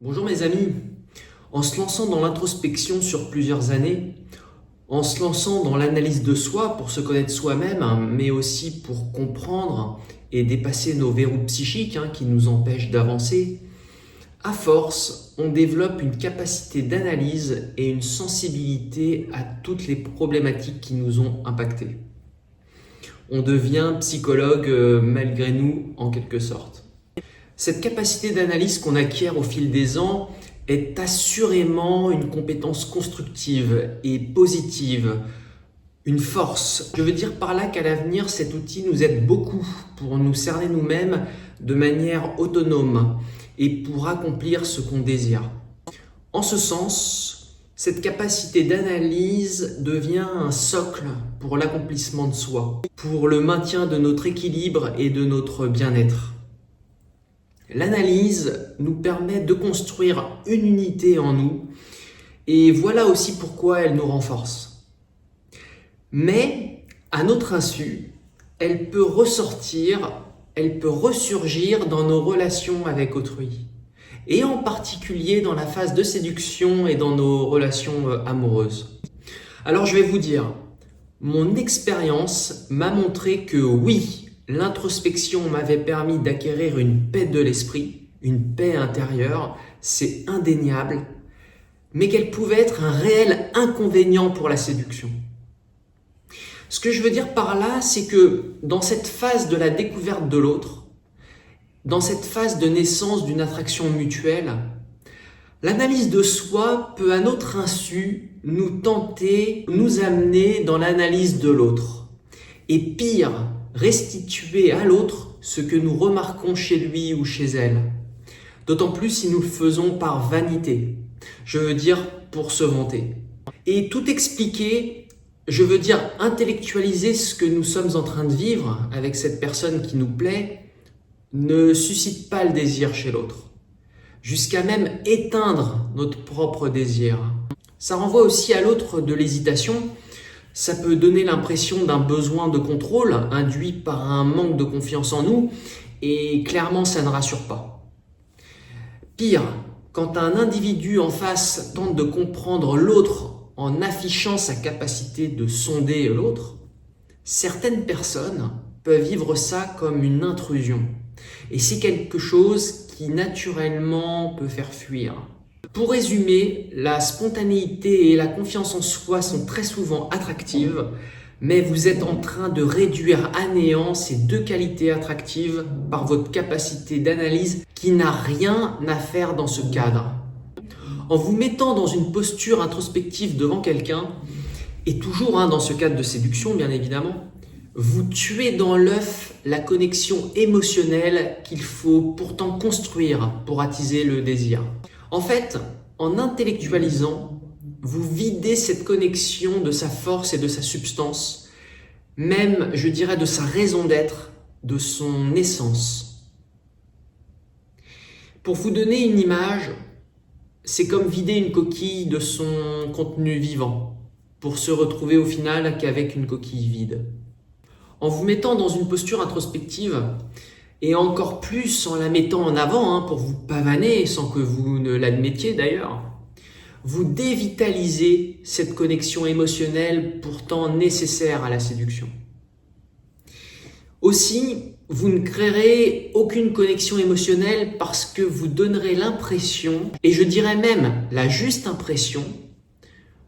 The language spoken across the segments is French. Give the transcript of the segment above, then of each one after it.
Bonjour mes amis, en se lançant dans l'introspection sur plusieurs années, en se lançant dans l'analyse de soi pour se connaître soi-même, mais aussi pour comprendre et dépasser nos verrous psychiques qui nous empêchent d'avancer, à force, on développe une capacité d'analyse et une sensibilité à toutes les problématiques qui nous ont impactés. On devient psychologue malgré nous en quelque sorte. Cette capacité d'analyse qu'on acquiert au fil des ans est assurément une compétence constructive et positive, une force. Je veux dire par là qu'à l'avenir, cet outil nous aide beaucoup pour nous cerner nous-mêmes de manière autonome et pour accomplir ce qu'on désire. En ce sens, cette capacité d'analyse devient un socle pour l'accomplissement de soi, pour le maintien de notre équilibre et de notre bien-être. L'analyse nous permet de construire une unité en nous et voilà aussi pourquoi elle nous renforce. Mais à notre insu, elle peut ressortir, elle peut ressurgir dans nos relations avec autrui et en particulier dans la phase de séduction et dans nos relations amoureuses. Alors je vais vous dire, mon expérience m'a montré que oui, l'introspection m'avait permis d'acquérir une paix de l'esprit, une paix intérieure, c'est indéniable, mais qu'elle pouvait être un réel inconvénient pour la séduction. Ce que je veux dire par là, c'est que dans cette phase de la découverte de l'autre, dans cette phase de naissance d'une attraction mutuelle, l'analyse de soi peut à notre insu nous tenter, nous amener dans l'analyse de l'autre. Et pire, restituer à l'autre ce que nous remarquons chez lui ou chez elle. D'autant plus si nous le faisons par vanité, je veux dire pour se vanter. Et tout expliquer, je veux dire intellectualiser ce que nous sommes en train de vivre avec cette personne qui nous plaît, ne suscite pas le désir chez l'autre, jusqu'à même éteindre notre propre désir. Ça renvoie aussi à l'autre de l'hésitation. Ça peut donner l'impression d'un besoin de contrôle induit par un manque de confiance en nous et clairement ça ne rassure pas. Pire, quand un individu en face tente de comprendre l'autre en affichant sa capacité de sonder l'autre, certaines personnes peuvent vivre ça comme une intrusion et c'est quelque chose qui naturellement peut faire fuir. Pour résumer, la spontanéité et la confiance en soi sont très souvent attractives, mais vous êtes en train de réduire à néant ces deux qualités attractives par votre capacité d'analyse qui n'a rien à faire dans ce cadre. En vous mettant dans une posture introspective devant quelqu'un, et toujours dans ce cadre de séduction bien évidemment, vous tuez dans l'œuf la connexion émotionnelle qu'il faut pourtant construire pour attiser le désir. En fait, en intellectualisant, vous videz cette connexion de sa force et de sa substance, même, je dirais, de sa raison d'être, de son essence. Pour vous donner une image, c'est comme vider une coquille de son contenu vivant, pour se retrouver au final qu'avec une coquille vide. En vous mettant dans une posture introspective, et encore plus en la mettant en avant pour vous pavaner sans que vous ne l'admettiez d'ailleurs, vous dévitalisez cette connexion émotionnelle pourtant nécessaire à la séduction. Aussi, vous ne créerez aucune connexion émotionnelle parce que vous donnerez l'impression, et je dirais même la juste impression,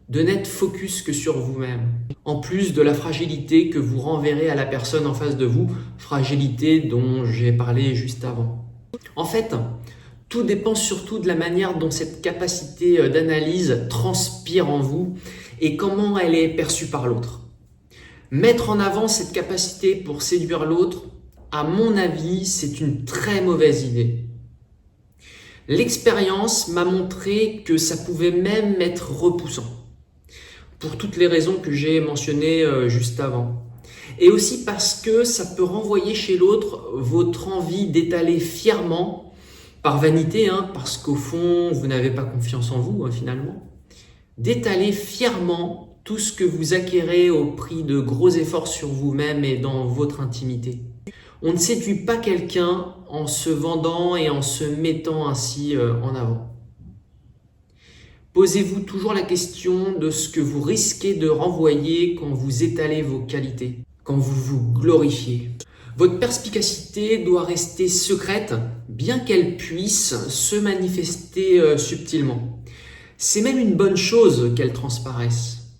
de n'être focus que sur vous-même, en plus de la fragilité que vous renverrez à la personne en face de vous, fragilité dont j'ai parlé juste avant. En fait, tout dépend surtout de la manière dont cette capacité d'analyse transpire en vous et comment elle est perçue par l'autre. Mettre en avant cette capacité pour séduire l'autre, à mon avis, c'est une très mauvaise idée. L'expérience m'a montré que ça pouvait même être repoussant, pour toutes les raisons que j'ai mentionnées juste avant. Et aussi parce que ça peut renvoyer chez l'autre votre envie d'étaler fièrement, par vanité, parce qu'au fond, vous n'avez pas confiance en vous finalement, d'étaler fièrement tout ce que vous acquérez au prix de gros efforts sur vous-même et dans votre intimité. On ne séduit pas quelqu'un en se vendant et en se mettant ainsi en avant. Posez-vous toujours la question de ce que vous risquez de renvoyer quand vous étalez vos qualités, quand vous vous glorifiez. Votre perspicacité doit rester secrète, bien qu'elle puisse se manifester subtilement. C'est même une bonne chose qu'elle transparaisse.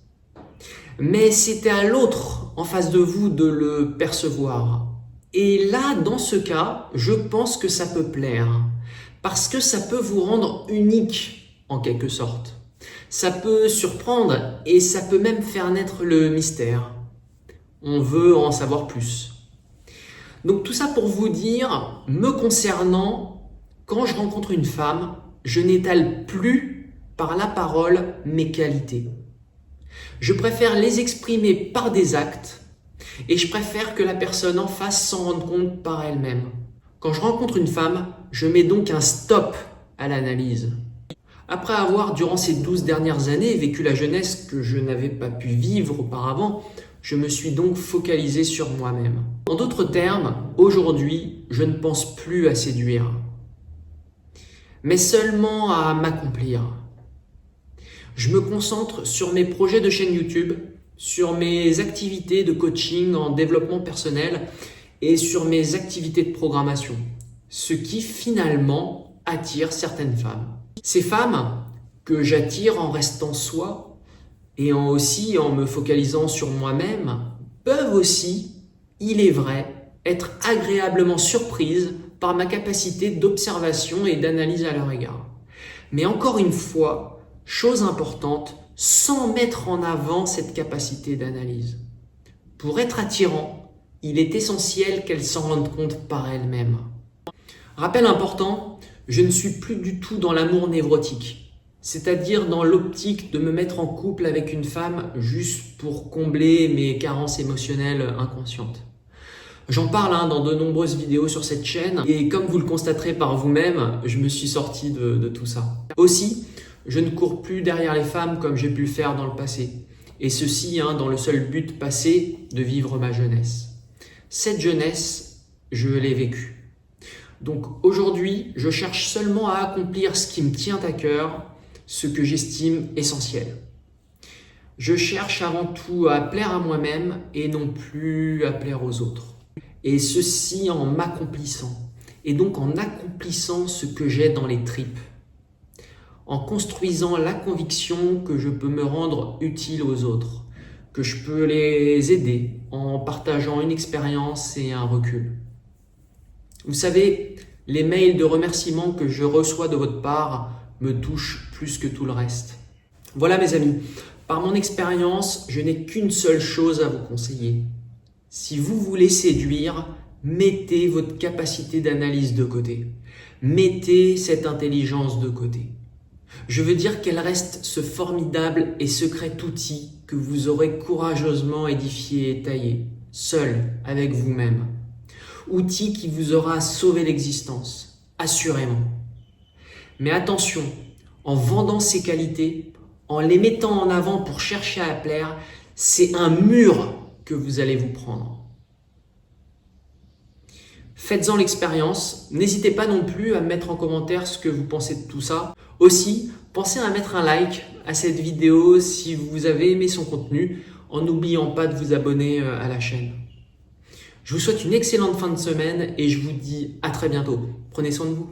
Mais c'est à l'autre en face de vous de le percevoir. Et là, dans ce cas, je pense que ça peut plaire. Parce que ça peut vous rendre unique, en quelque sorte. Ça peut surprendre et ça peut même faire naître le mystère. On veut en savoir plus. Donc tout ça pour vous dire, me concernant, quand je rencontre une femme, je n'étale plus par la parole mes qualités. Je préfère les exprimer par des actes et je préfère que la personne en face s'en rende compte par elle-même. Quand je rencontre une femme, je mets donc un stop à l'analyse. Après avoir, durant ces 12 dernières années, vécu la jeunesse que je n'avais pas pu vivre auparavant, je me suis donc focalisé sur moi-même. En d'autres termes, aujourd'hui, je ne pense plus à séduire, mais seulement à m'accomplir. Je me concentre sur mes projets de chaîne YouTube, sur mes activités de coaching en développement personnel et sur mes activités de programmation, ce qui finalement attire certaines femmes. Ces femmes que j'attire en restant soi, et aussi en me focalisant sur moi-même, peuvent aussi, il est vrai, être agréablement surprises par ma capacité d'observation et d'analyse à leur égard. Mais encore une fois, chose importante, sans mettre en avant cette capacité d'analyse. Pour être attirant, il est essentiel qu'elles s'en rendent compte par elles-mêmes. Rappel important, je ne suis plus du tout dans l'amour névrotique. C'est-à-dire dans l'optique de me mettre en couple avec une femme juste pour combler mes carences émotionnelles inconscientes. J'en parle dans de nombreuses vidéos sur cette chaîne et comme vous le constaterez par vous-même, je me suis sorti de tout ça. Aussi, je ne cours plus derrière les femmes comme j'ai pu le faire dans le passé. Et ceci dans le seul but passé de vivre ma jeunesse. Cette jeunesse, je l'ai vécue. Donc aujourd'hui, je cherche seulement à accomplir ce qui me tient à cœur, ce que j'estime essentiel. Je cherche avant tout à plaire à moi-même et non plus à plaire aux autres. Et ceci en m'accomplissant, et donc en accomplissant ce que j'ai dans les tripes, en construisant la conviction que je peux me rendre utile aux autres, que je peux les aider en partageant une expérience et un recul. Vous savez, les mails de remerciements que je reçois de votre part me touchent plus que tout le reste. Voilà mes amis, par mon expérience, je n'ai qu'une seule chose à vous conseiller. Si vous voulez séduire, mettez votre capacité d'analyse de côté. Mettez cette intelligence de côté. Je veux dire qu'elle reste ce formidable et secret outil que vous aurez courageusement édifié et taillé, seul avec vous-même. Outil qui vous aura sauvé l'existence, assurément. Mais attention, en vendant ces qualités, en les mettant en avant pour chercher à plaire, c'est un mur que vous allez vous prendre. Faites-en l'expérience. N'hésitez pas non plus à mettre en commentaire ce que vous pensez de tout ça. Aussi, pensez à mettre un like à cette vidéo si vous avez aimé son contenu, en n'oubliant pas de vous abonner à la chaîne. Je vous souhaite une excellente fin de semaine et je vous dis à très bientôt. Prenez soin de vous.